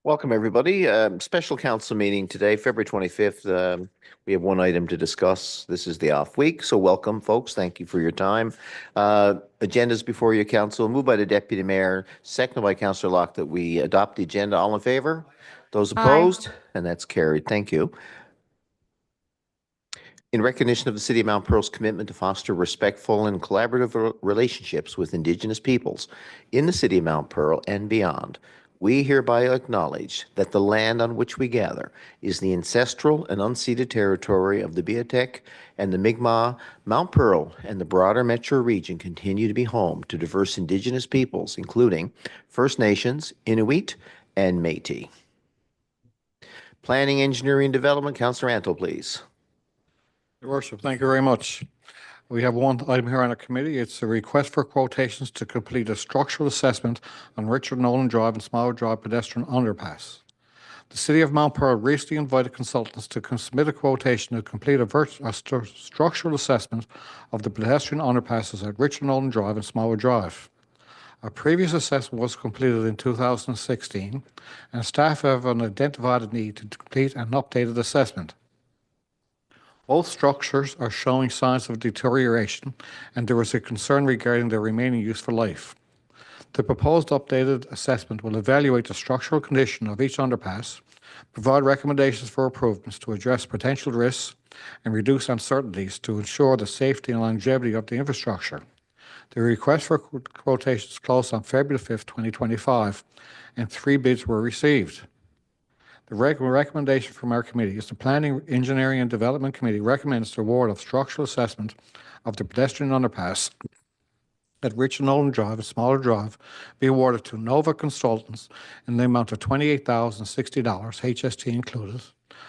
Welcome, everybody. Special council meeting today, February 25th. We have one item to discuss. This is the off week, so welcome, folks. Thank you for your time. Agendas before you, council. Moved by the Deputy Mayor, seconded by Councillor Locke that we adopt the agenda. All in favor? Those Aye. opposed? And that's carried. Thank you. In recognition of the City of Mount Pearl's commitment to foster respectful and collaborative relationships with Indigenous peoples in the City of Mount Pearl and beyond, we hereby acknowledge that the land on which we gather is the ancestral and unceded territory of the Beothuk and the Mi'kmaq. Mount Pearl and the broader metro region continue to be home to diverse Indigenous peoples, including First Nations, Inuit, and Métis. Planning, Engineering, and Development, Councillor Antle, please. Your Worship, thank you very much. We have one item here on the committee. It's a request for quotations to complete a structural assessment on Richard Nolan Drive and Smaller Drive pedestrian underpass. The City of Mount Pearl recently invited consultants to submit a quotation to complete a structural assessment of the pedestrian underpasses at Richard Nolan Drive and Smaller Drive. A previous assessment was completed in 2016, and staff have identified a need to complete an updated assessment. Both structures are showing signs of deterioration, and there is a concern regarding their remaining useful life. The proposed updated assessment will evaluate the structural condition of each underpass, provide recommendations for improvements to address potential risks, and reduce uncertainties to ensure the safety and longevity of the infrastructure. The request for quotations closed on February 5th, 2025, and 3 bids were received. The recommendation from our committee is the Planning, Engineering and Development Committee recommends the award of structural assessment of the pedestrian underpass at Richard Nolan Drive and Smaller Drive be awarded to Nova Consultants in the amount of $28,060, HST included.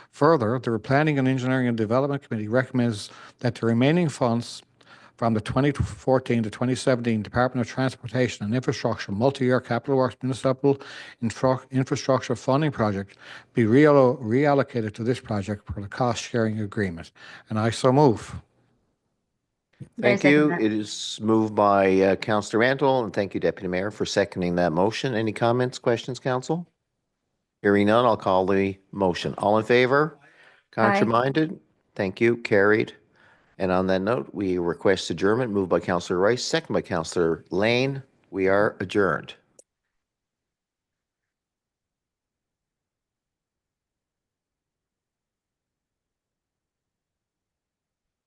Further, the Planning and Engineering and Development Committee recommends that the remaining funds from the 2014 to 2017 Department of Transportation and Infrastructure Multi-Year Capital Works Municipal Infrastructure Funding Project be reallocated to this project per the cost-sharing agreement. And I so move. Thank you. It is moved by Councillor Antle, and thank you, Deputy Mayor, for seconding that motion. Any comments, questions, Council? Hearing none, I'll call the motion. All in favor? Contrary-minded? Thank you. Carried. And on that note, we request adjournment moved by Councillor Rice, second by Councillor Lane. We are adjourned.